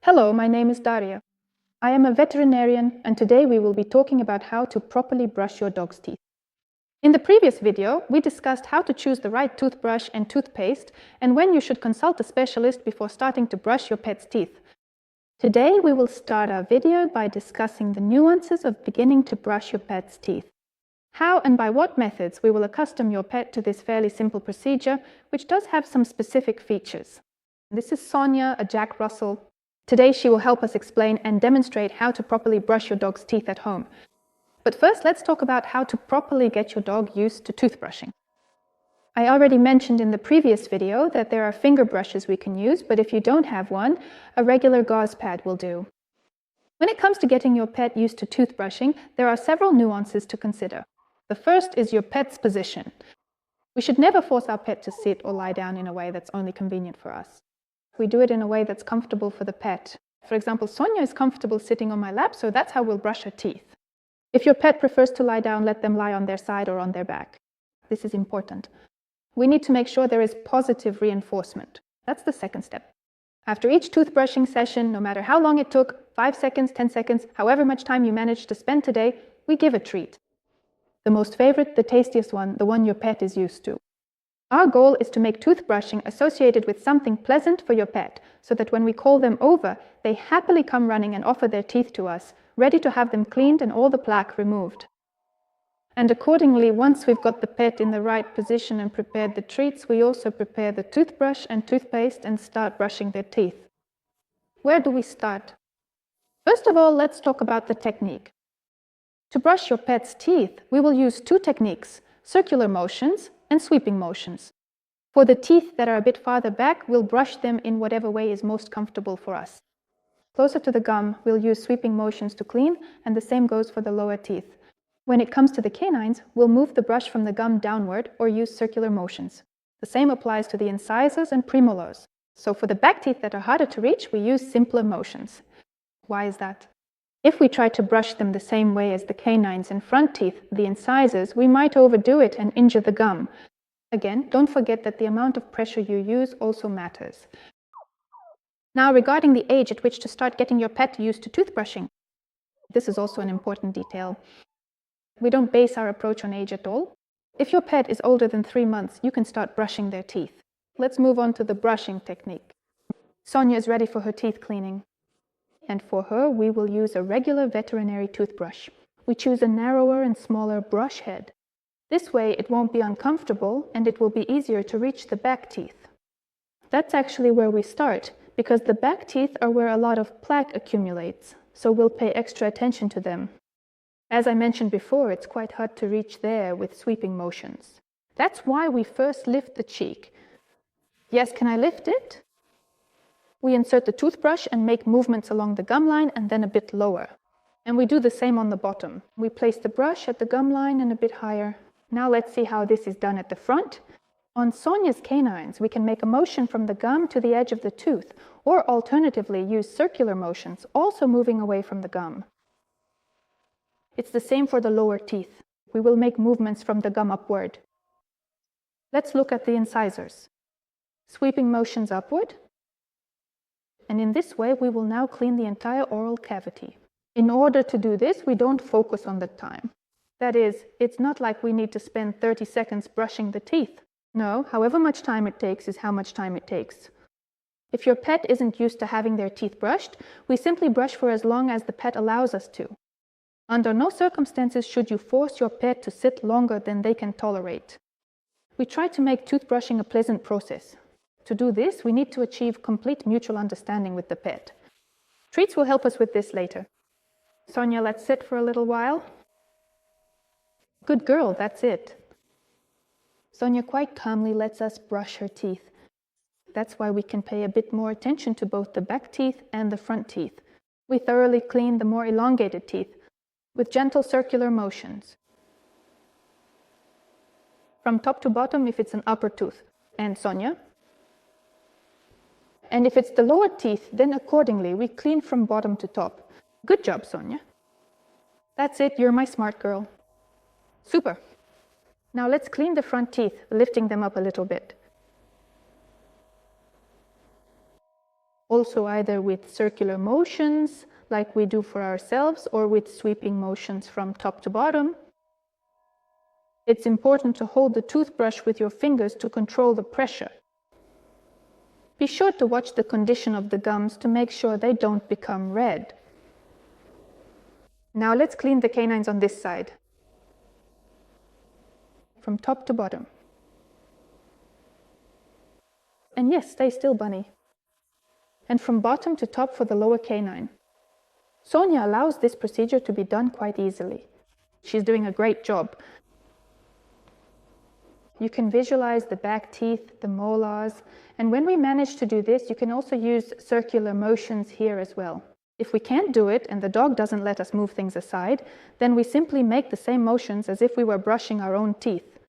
Hello, my name is Daria. I am a veterinarian, and today we will be talking about how to properly brush your dog's teeth. In the previous video, we discussed how to choose the right toothbrush and toothpaste and when you should consult a specialist before starting to brush your pet's teeth. Today we will start our video by discussing the nuances of beginning to brush your pet's teeth. How and by what methods we will accustom your pet to this fairly simple procedure, which does have some specific features. This is Sonia, a Jack Russell. Today she will help us explain and demonstrate how to properly brush your dog's teeth at home. But first, let's talk about how to properly get your dog used to toothbrushing. I already mentioned in the previous video that there are finger brushes we can use, but if you don't have one, a regular gauze pad will do. When it comes to getting your pet used to toothbrushing, there are several nuances to consider. The first is your pet's position. We should never force our pet to sit or lie down in a way that's only convenient for us. We do it in a way that's comfortable for the pet. For example, Sonia is comfortable sitting on my lap, so that's how we'll brush her teeth. If your pet prefers to lie down, let them lie on their side or on their back. This is important. We need to make sure there is positive reinforcement. That's the second step. After each toothbrushing session, no matter how long it took, 5 seconds, 10 seconds, however much time you managed to spend today, we give a treat. The most favorite, the tastiest one, the one your pet is used to. Our goal is to make toothbrushing associated with something pleasant for your pet, so that when we call them over, they happily come running and offer their teeth to us, ready to have them cleaned and all the plaque removed. And accordingly, once we've got the pet in the right position and prepared the treats, we also prepare the toothbrush and toothpaste and start brushing their teeth. Where do we start? First of all, let's talk about the technique. To brush your pet's teeth, we will use two techniques: circular motions and sweeping motions. For the teeth that are a bit farther back, we'll brush them in whatever way is most comfortable for us. Closer to the gum, we'll use sweeping motions to clean, and the same goes for the lower teeth. When it comes to the canines, we'll move the brush from the gum downward or use circular motions. The same applies to the incisors and premolars. So for the back teeth that are harder to reach, we use simpler motions. Why is that? If we try to brush them the same way as the canines and front teeth, the incisors, we might overdo it and injure the gum. Again, don't forget that the amount of pressure you use also matters. Now, regarding the age at which to start getting your pet used to toothbrushing. This is also an important detail. We don't base our approach on age at all. If your pet is older than 3 months, you can start brushing their teeth. Let's move on to the brushing technique. Sonia is ready for her teeth cleaning. And for her, we will use a regular veterinary toothbrush. We choose a narrower and smaller brush head. This way, it won't be uncomfortable and it will be easier to reach the back teeth. That's actually where we start, because the back teeth are where a lot of plaque accumulates, so we'll pay extra attention to them. As I mentioned before, it's quite hard to reach there with sweeping motions. That's why we first lift the cheek. Yes, can I lift it? We insert the toothbrush and make movements along the gum line and then a bit lower. And we do the same on the bottom. We place the brush at the gum line and a bit higher. Now let's see how this is done at the front. On Sonia's canines, we can make a motion from the gum to the edge of the tooth, or alternatively use circular motions, also moving away from the gum. It's the same for the lower teeth. We will make movements from the gum upward. Let's look at the incisors. Sweeping motions upward. And in this way, we will now clean the entire oral cavity. In order to do this, we don't focus on the time. That is, it's not like we need to spend 30 seconds brushing the teeth. No, however much time it takes is how much time it takes. If your pet isn't used to having their teeth brushed, we simply brush for as long as the pet allows us to. Under no circumstances should you force your pet to sit longer than they can tolerate. We try to make toothbrushing a pleasant process. To do this, we need to achieve complete mutual understanding with the pet. Treats will help us with this later. Sonia, let's sit for a little while. Good girl, that's it. Sonia quite calmly lets us brush her teeth. That's why we can pay a bit more attention to both the back teeth and the front teeth. We thoroughly clean the more elongated teeth with gentle circular motions. From top to bottom if it's an upper tooth. And Sonia? And if it's the lower teeth, then accordingly, we clean from bottom to top. Good job, Sonia. That's it, you're my smart girl. Super. Now let's clean the front teeth, lifting them up a little bit. also either with circular motions, like we do for ourselves, or with sweeping motions from top to bottom. It's important to hold the toothbrush with your fingers to control the pressure. Be sure to watch the condition of the gums to make sure they don't become red. Now let's clean the canines on this side, from top to bottom. And yes, stay still, bunny. And from bottom to top for the lower canine. Sonia allows this procedure to be done quite easily. She's doing a great job. You can visualize the back teeth, the molars, and when we manage to do this, you can also use circular motions here as well. If we can't do it and the dog doesn't let us move things aside, then we simply make the same motions as if we were brushing our own teeth.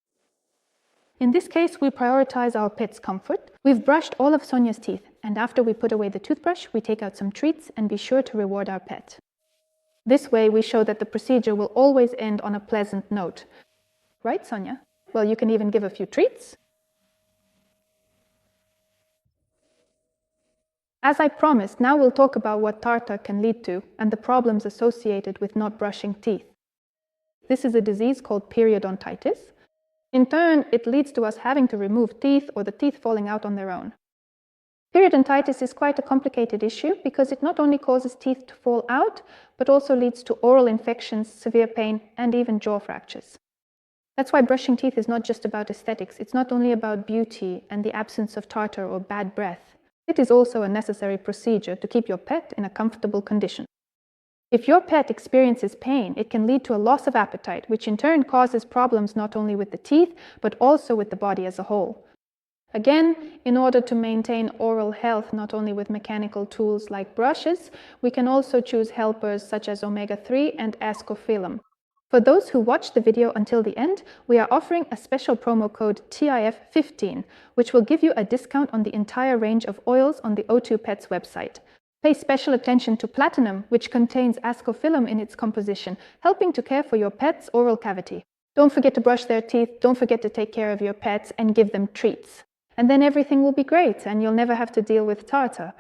In this case, we prioritize our pet's comfort. We've brushed all of Sonia's teeth, and after we put away the toothbrush, we take out some treats and be sure to reward our pet. This way, we show that the procedure will always end on a pleasant note. Right, Sonia? Well, you can even give a few treats. As I promised, now we'll talk about what tartar can lead to and the problems associated with not brushing teeth. This is a disease called periodontitis. In turn, it leads to us having to remove teeth or the teeth falling out on their own. Periodontitis is quite a complicated issue because it not only causes teeth to fall out, but also leads to oral infections, severe pain, and even jaw fractures. That's why brushing teeth is not just about aesthetics. It's not only about beauty and the absence of tartar or bad breath. It is also a necessary procedure to keep your pet in a comfortable condition. If your pet experiences pain, it can lead to a loss of appetite, which in turn causes problems not only with the teeth, but also with the body as a whole. Again, in order to maintain oral health, not only with mechanical tools like brushes, we can also choose helpers such as omega-3 and ascorphylum. For those who watch the video until the end, we are offering a special promo code TIF15, which will give you a discount on the entire range of oils on the O2 Pets website. Pay special attention to platinum, which contains ascorphylum in its composition, helping to care for your pet's oral cavity. Don't forget to brush their teeth, don't forget to take care of your pets and give them treats. And then everything will be great and you'll never have to deal with tartar.